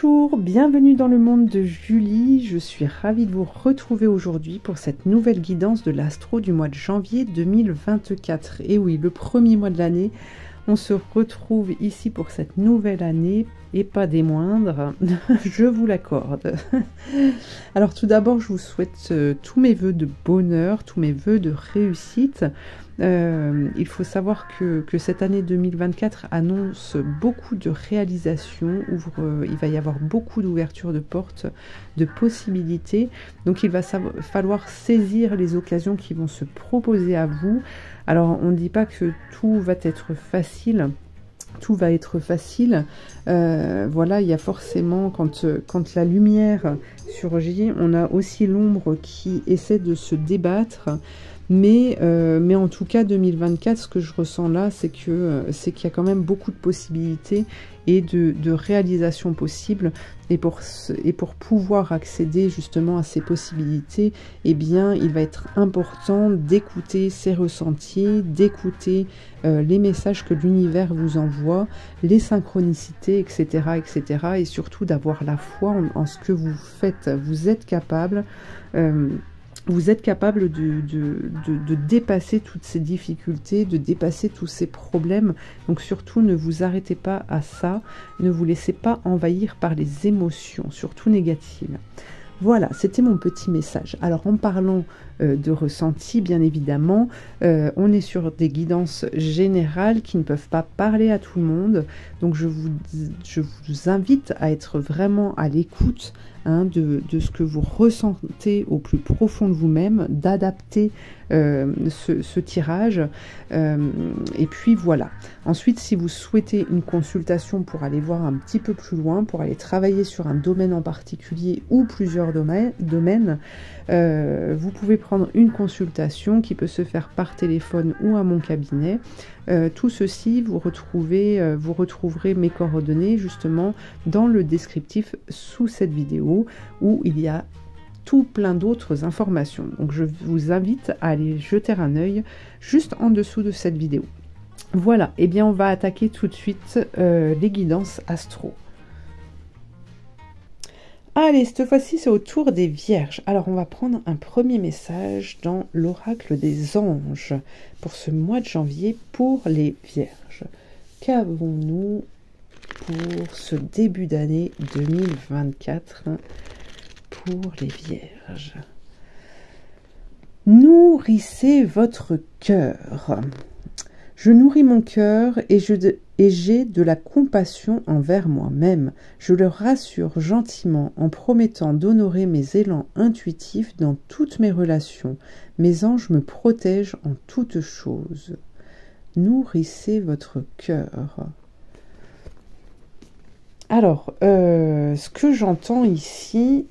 Bonjour, bienvenue dans le monde de Julie. Je suis ravie de vous retrouver aujourd'hui pour cette nouvelle guidance de l'astro du mois de janvier 2024. Et oui, le premier mois de l'année, on se retrouve ici pour cette nouvelle année et pas des moindres, je vous l'accorde. Alors tout d'abord, je vous souhaite tous mes vœux de bonheur, tous mes vœux de réussite. Il faut savoir que cette année 2024 annonce beaucoup de réalisations, il va y avoir beaucoup d'ouverture de portes, de possibilités. Donc il va falloir saisir les occasions qui vont se proposer à vous. Alors on ne dit pas que tout va être facile. Tout va être facile. Voilà, il y a forcément, quand la lumière surgit, on a aussi l'ombre qui essaie de se débattre. Mais en tout cas, 2024, ce que je ressens là, c'est qu'il y a quand même beaucoup de possibilités et de réalisations possibles. Et pour pouvoir accéder justement à ces possibilités, eh bien, il va être important d'écouter ses ressentis, d'écouter les messages que l'univers vous envoie, les synchronicités, etc., etc. Et surtout d'avoir la foi en ce que vous faites. Vous êtes capable. Vous êtes capable de dépasser toutes ces difficultés, de dépasser tous ces problèmes. Donc surtout, ne vous arrêtez pas à ça. Ne vous laissez pas envahir par les émotions, surtout négatives. Voilà, c'était mon petit message. Alors en parlant de ressenti, bien évidemment, on est sur des guidances générales qui ne peuvent pas parler à tout le monde. Donc je vous invite à être vraiment à l'écoute de ce que vous ressentez au plus profond de vous-même, d'adapter ce tirage. Et puis voilà. Ensuite, si vous souhaitez une consultation pour aller voir un petit peu plus loin, pour aller travailler sur un domaine en particulier ou plusieurs domaines, vous pouvez prendre une consultation qui peut se faire par téléphone ou à mon cabinet. Tout ceci, vous retrouverez mes coordonnées justement dans le descriptif sous cette vidéo où il y a tout plein d'autres informations. Donc je vous invite à aller jeter un œil juste en dessous de cette vidéo. Voilà, et bien on va attaquer tout de suite les guidances astro. Allez, cette fois-ci, c'est au tour des Vierges. Alors, on va prendre un premier message dans l'oracle des anges pour ce mois de janvier pour les Vierges. Qu'avons-nous pour ce début d'année 2024 pour les Vierges? Nourrissez votre cœur. Je nourris mon cœur et j'ai de la compassion envers moi-même. Je le rassure gentiment en promettant d'honorer mes élans intuitifs dans toutes mes relations. Mes anges me protègent en toutes choses. Nourrissez votre cœur. Alors, ce que j'entends ici,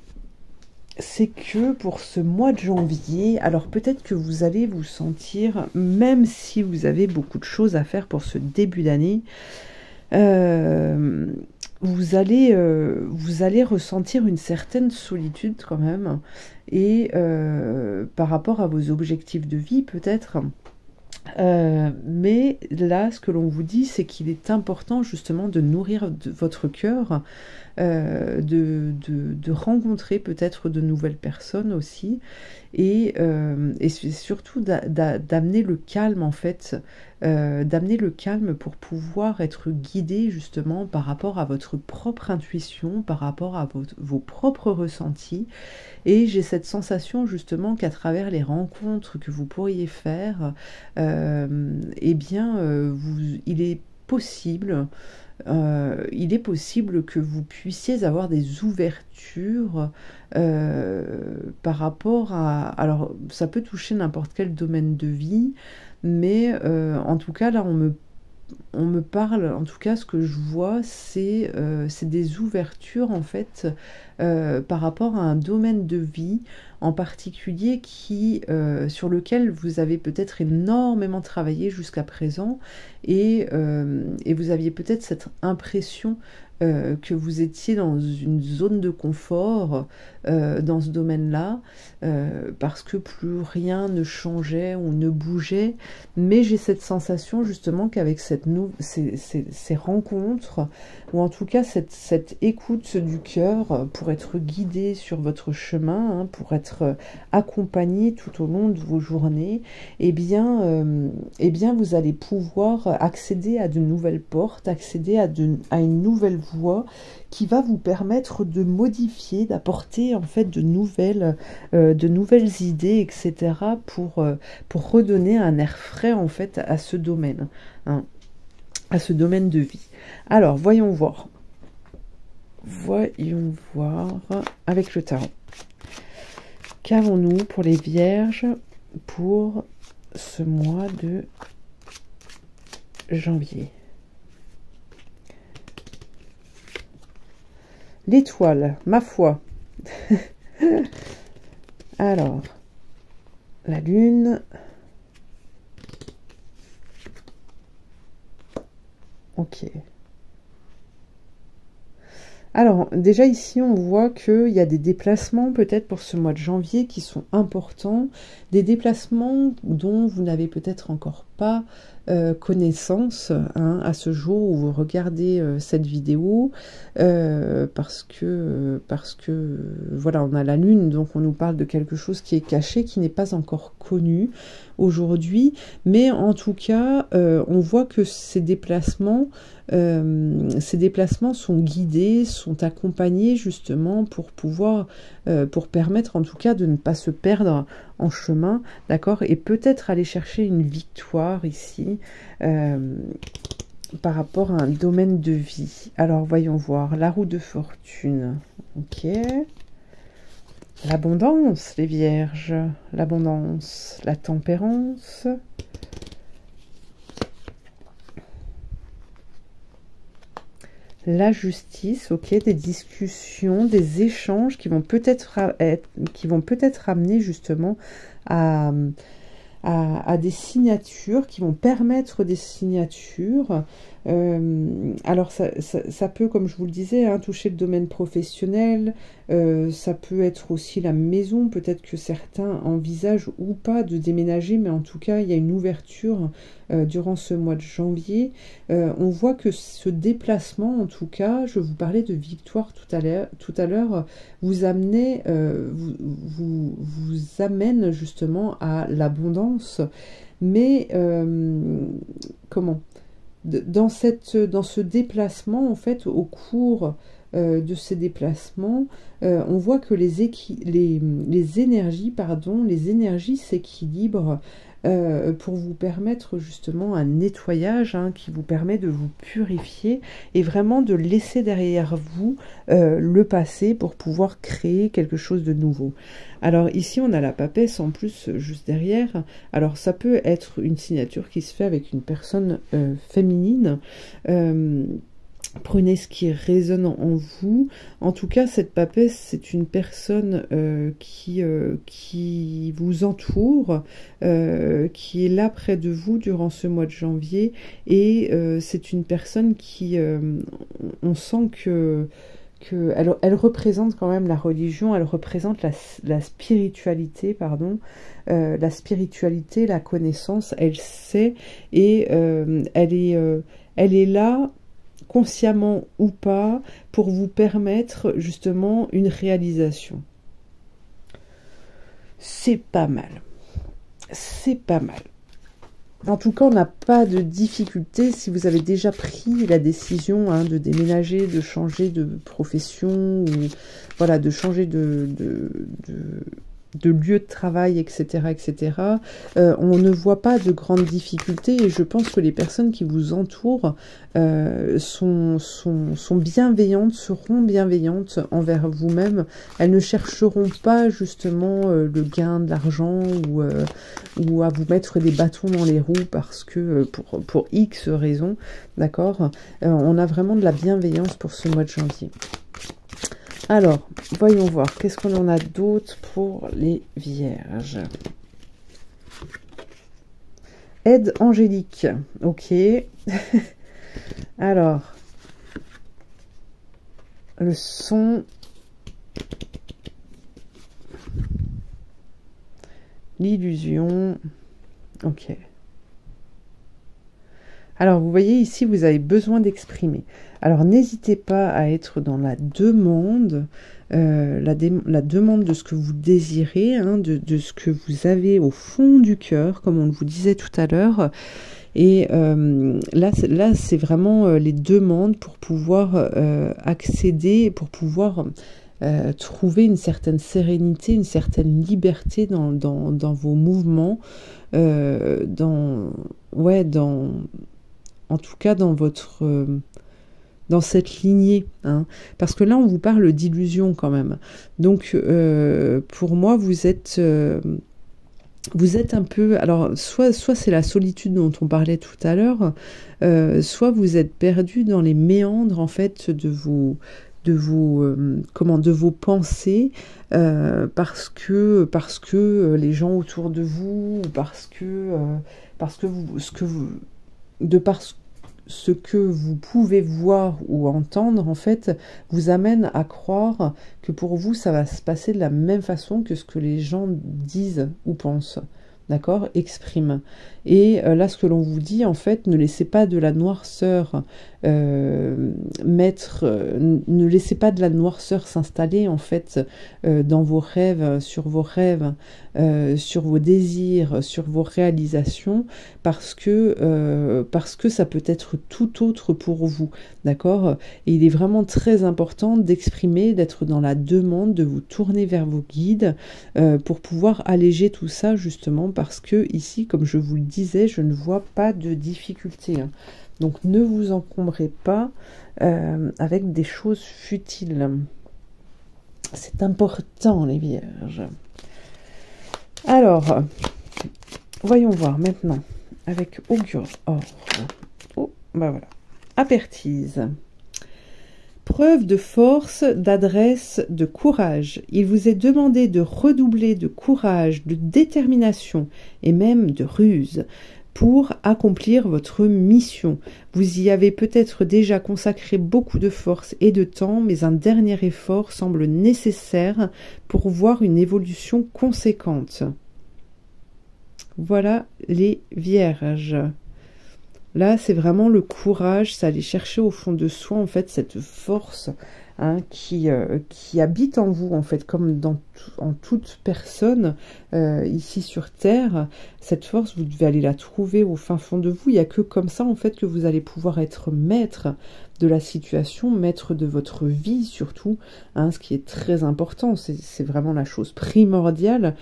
c'est que pour ce mois de janvier, alors peut-être que vous allez vous sentir, même si vous avez beaucoup de choses à faire pour ce début d'année, vous allez ressentir une certaine solitude quand même, et par rapport à vos objectifs de vie peut-être. Mais là, ce que l'on vous dit, c'est qu'il est important justement de nourrir votre cœur, de rencontrer peut-être de nouvelles personnes aussi, et surtout d'amener le calme en fait, d'amener le calme pour pouvoir être guidé justement par rapport à votre propre intuition, par rapport à vos propres ressentis. Et j'ai cette sensation justement qu'à travers les rencontres que vous pourriez faire, eh bien, il est possible que vous puissiez avoir des ouvertures par rapport à... Alors, ça peut toucher n'importe quel domaine de vie, mais en tout cas, là, on me parle, en tout cas, ce que je vois, c'est des ouvertures, en fait, par rapport à un domaine de vie en particulier sur lequel vous avez peut-être énormément travaillé jusqu'à présent, et vous aviez peut-être cette impression que vous étiez dans une zone de confort, dans ce domaine-là, parce que plus rien ne changeait ou ne bougeait. Mais j'ai cette sensation justement qu'avec ces rencontres, ou en tout cas cette écoute du cœur, pour être guidé sur votre chemin, hein, pour être accompagné tout au long de vos journées, eh bien vous allez pouvoir accéder à de nouvelles portes, accéder à une nouvelle voie qui va vous permettre de modifier, d'apporter en fait de nouvelles idées, etc. pour redonner un air frais en fait à ce domaine, hein, à ce domaine de vie. Alors voyons voir avec le tarot. Qu'avons-nous pour les vierges pour ce mois de janvier? L'étoile, ma foi. Alors, la lune. Ok. Alors, déjà ici, on voit qu'il y a des déplacements peut-être pour ce mois de janvier qui sont importants. Des déplacements dont vous n'avez peut-être encore pas connaissance, hein, à ce jour où vous regardez cette vidéo, parce que voilà, on a la lune, donc on nous parle de quelque chose qui est caché, qui n'est pas encore connu aujourd'hui, mais en tout cas on voit que ces déplacements sont guidés, sont accompagnés justement pour pouvoir pour permettre en tout cas de ne pas se perdre en chemin, d'accord, et peut-être aller chercher une victoire ici par rapport à un domaine de vie. Alors voyons voir, la roue de fortune, ok, l'abondance, les vierges, l'abondance, la tempérance, la justice, ok, des discussions, des échanges qui vont peut-être amener justement à des signatures, qui vont permettre des signatures. Alors ça peut, comme je vous le disais, hein, toucher le domaine professionnel, ça peut être aussi la maison, peut-être que certains envisagent ou pas de déménager, mais en tout cas il y a une ouverture durant ce mois de janvier. On voit que ce déplacement, en tout cas, je vous parlais de victoire tout à l'heure, vous amène justement à l'abondance, mais comment, dans ce déplacement, en fait, au cours de ces déplacements, on voit que les énergies s'équilibrent pour vous permettre justement un nettoyage, hein, qui vous permet de vous purifier et vraiment de laisser derrière vous le passé pour pouvoir créer quelque chose de nouveau. Alors ici on a la papesse en plus juste derrière. Alors ça peut être une signature qui se fait avec une personne féminine. Prenez ce qui résonne en vous. En tout cas, cette papesse, c'est une personne qui vous entoure, qui est là près de vous durant ce mois de janvier. Et c'est une personne qui, on sent elle représente quand même la religion, elle représente la spiritualité, pardon, la spiritualité, la connaissance, elle sait, et elle est là, consciemment ou pas, pour vous permettre justement une réalisation. C'est pas mal. C'est pas mal. En tout cas, on n'a pas de difficulté si vous avez déjà pris la décision, hein, de déménager, de changer de profession, ou voilà, de changer de lieu de travail, etc., etc. On ne voit pas de grandes difficultés, et je pense que les personnes qui vous entourent sont bienveillantes, seront bienveillantes envers vous-même. Elles ne chercheront pas justement le gain de l'argent, ou à vous mettre des bâtons dans les roues parce que pour X raisons, d'accord. On a vraiment de la bienveillance pour ce mois de janvier. Alors, voyons voir, qu'est-ce qu'on en a d'autre pour les vierges? Aide angélique, ok. Alors, le son l'illusion. Ok. Alors, vous voyez ici, vous avez besoin d'exprimer. Alors, n'hésitez pas à être dans la demande, la demande de ce que vous désirez, hein, de ce que vous avez au fond du cœur, comme on vous disait tout à l'heure. Et là c'est vraiment les demandes pour pouvoir accéder, pour pouvoir trouver une certaine sérénité, une certaine liberté dans vos mouvements, en tout cas dans votre dans cette lignée, hein. Parce que là on vous parle d'illusion quand même. Donc pour moi vous êtes un peu, alors soit c'est la solitude dont on parlait tout à l'heure, soit vous êtes perdu dans les méandres en fait de vos pensées, parce que les gens autour de vous, ou ce que vous pouvez voir ou entendre, en fait, vous amène à croire que pour vous, ça va se passer de la même façon que ce que les gens disent ou pensent. D'accord? Expriment. Et là, ce que l'on vous dit, en fait, ne laissez pas de la noirceur ne laissez pas de la noirceur s'installer, en fait, dans vos rêves, sur vos désirs, sur vos réalisations, parce que ça peut être tout autre pour vous. D'accord? Et il est vraiment très important d'exprimer, d'être dans la demande, de vous tourner vers vos guides, pour pouvoir alléger tout ça, justement, parce que ici, comme je vous le disais, je ne vois pas de difficulté, hein. Donc ne vous encombrez pas avec des choses futiles. C'est important, les vierges. Alors, voyons voir maintenant avec Augure Or. Oh, bah voilà. Apertise. Preuve de force, d'adresse, de courage. Il vous est demandé de redoubler de courage, de détermination et même de ruse pour accomplir votre mission. Vous y avez peut-être déjà consacré beaucoup de force et de temps, mais un dernier effort semble nécessaire pour voir une évolution conséquente. Voilà les vierges. Là, c'est vraiment le courage, c'est aller chercher au fond de soi, en fait, cette force, hein, qui habite en vous, en fait, comme en toute personne ici sur Terre. Cette force, vous devez aller la trouver au fin fond de vous. Il n'y a que comme ça, en fait, que vous allez pouvoir être maître de la situation, maître de votre vie surtout, hein, ce qui est très important. C'est vraiment la chose primordiale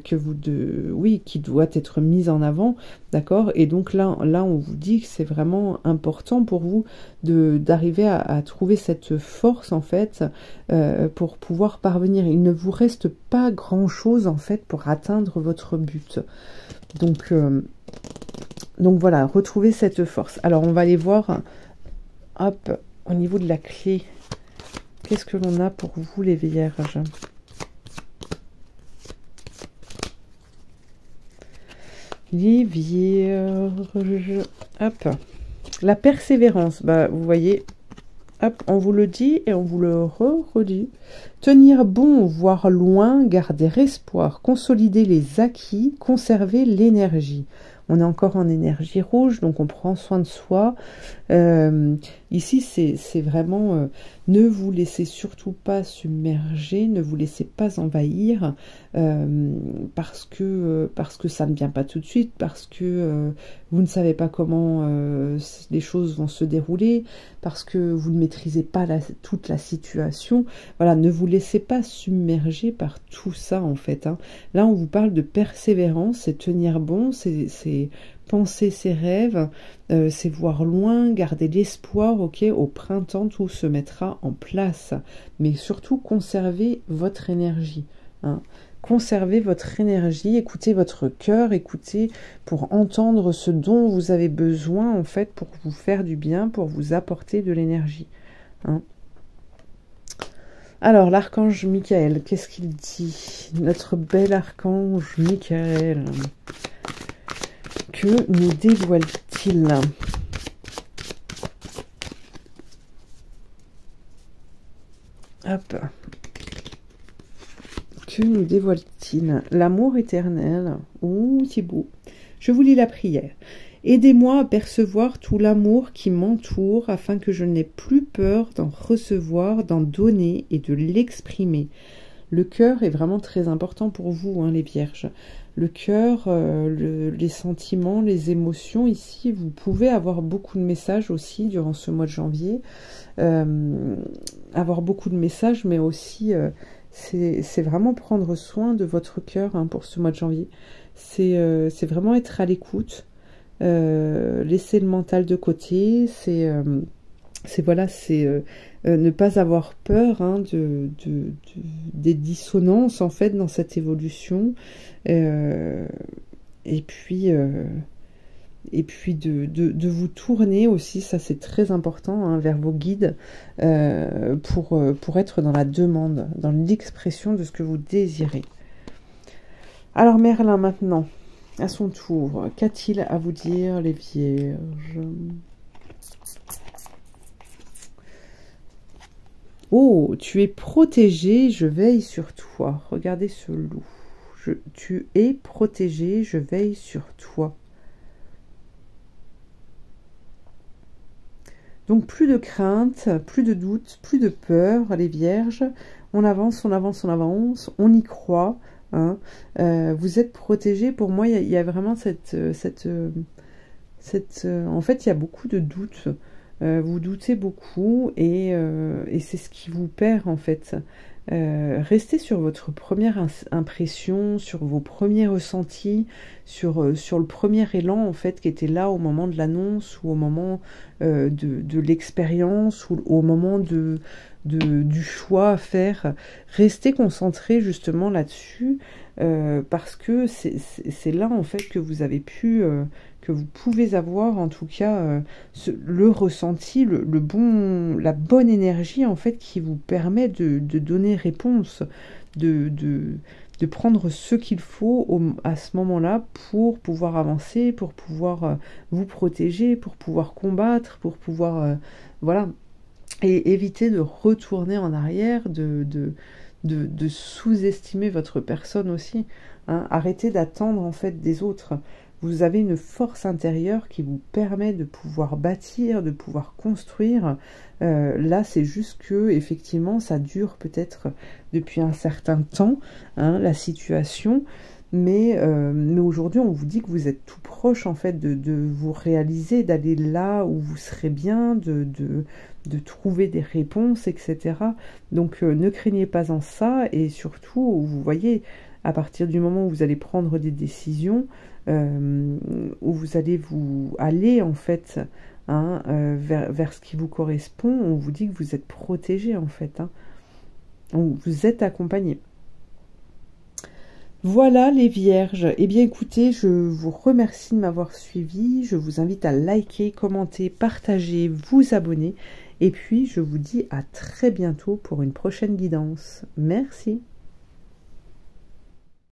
qui doit être mise en avant, d'accord. Et donc là, on vous dit que c'est vraiment important pour vous d'arriver à trouver cette force, en fait, pour pouvoir parvenir. Il ne vous reste pas grand-chose, en fait, pour atteindre votre but. Donc voilà, retrouvez cette force. Alors, on va aller voir, hop, au niveau de la clé. Qu'est-ce que l'on a pour vous, les vierges? Les vierges, hop. La persévérance, bah, vous voyez, hop, on vous le dit et on vous le redit. Tenir bon, voir loin, garder espoir, consolider les acquis, conserver l'énergie. On est encore en énergie rouge, donc on prend soin de soi. Ici, c'est vraiment... ne vous laissez surtout pas submerger, ne vous laissez pas envahir, parce que ça ne vient pas tout de suite, parce que vous ne savez pas comment les choses vont se dérouler, parce que vous ne maîtrisez pas toute la situation. Voilà, ne vous laissez pas submerger par tout ça, en fait, hein. Là, on vous parle de persévérance, c'est tenir bon, c'est penser ses rêves, c'est voir loin, garder l'espoir, ok, au printemps, tout se mettra en place. Mais surtout, conservez votre énergie, hein. Conservez votre énergie, écoutez votre cœur, écoutez pour entendre ce dont vous avez besoin, en fait, pour vous faire du bien, pour vous apporter de l'énergie, hein. Alors, l'archange Michael, qu'est-ce qu'il dit? Notre bel archange Michael, que nous dévoile-t-il? Hop. Que nous dévoile-t-il? L'amour éternel. Oh, c'est beau. Je vous lis la prière. Aidez-moi à percevoir tout l'amour qui m'entoure afin que je n'ai plus peur d'en recevoir, d'en donner et de l'exprimer. Le cœur est vraiment très important pour vous, hein, les vierges. Le cœur, les sentiments, les émotions, ici, vous pouvez avoir beaucoup de messages aussi durant ce mois de janvier. Avoir beaucoup de messages, mais aussi, c'est vraiment prendre soin de votre cœur, hein, pour ce mois de janvier. C'est vraiment être à l'écoute. Laisser le mental de côté, c'est ne pas avoir peur, hein, des dissonances en fait dans cette évolution, et puis de vous tourner aussi, ça c'est très important, hein, vers vos guides, pour être dans la demande, dans l'expression de ce que vous désirez. Alors Merlin maintenant, à son tour, qu'a-t-il à vous dire, les vierges? Oh, tu es protégé, je veille sur toi. Regardez ce loup. Tu es protégé, je veille sur toi. Donc plus de crainte, plus de doute, plus de peur, les vierges. On avance, on avance, on avance, on y croit. Hein. Vous êtes protégés. Pour moi, il y a vraiment en fait, il y a beaucoup de doutes. Vous doutez beaucoup et c'est ce qui vous perd en fait. Restez sur votre première impression, sur vos premiers ressentis, sur le premier élan en fait qui était là au moment de l'annonce ou au moment de l'expérience ou au moment du choix à faire. Restez concentré justement là-dessus, parce que c'est là en fait que vous avez pu, que vous pouvez avoir en tout cas le ressenti, la bonne énergie en fait qui vous permet de donner réponse, de prendre ce qu'il faut à ce moment-là pour pouvoir avancer, pour pouvoir vous protéger, pour pouvoir combattre, pour pouvoir voilà, et éviter de retourner en arrière, de sous-estimer votre personne aussi, hein. Arrêtez d'attendre en fait des autres. Vous avez une force intérieure qui vous permet de pouvoir bâtir, de pouvoir construire. Là, c'est juste que effectivement, ça dure peut-être depuis un certain temps, hein, la situation. Mais aujourd'hui, on vous dit que vous êtes tout proche en fait de vous réaliser, d'aller là où vous serez bien, de trouver des réponses, etc. Donc ne craignez pas en ça, et surtout, vous voyez, à partir du moment où vous allez prendre des décisions, où vous allez aller en fait, hein, vers ce qui vous correspond, on vous dit que vous êtes protégé en fait, hein. Vous êtes accompagné. Voilà les vierges. Eh bien écoutez, je vous remercie de m'avoir suivi. Je vous invite à liker, commenter, partager, vous abonner. Et puis je vous dis à très bientôt pour une prochaine guidance. Merci.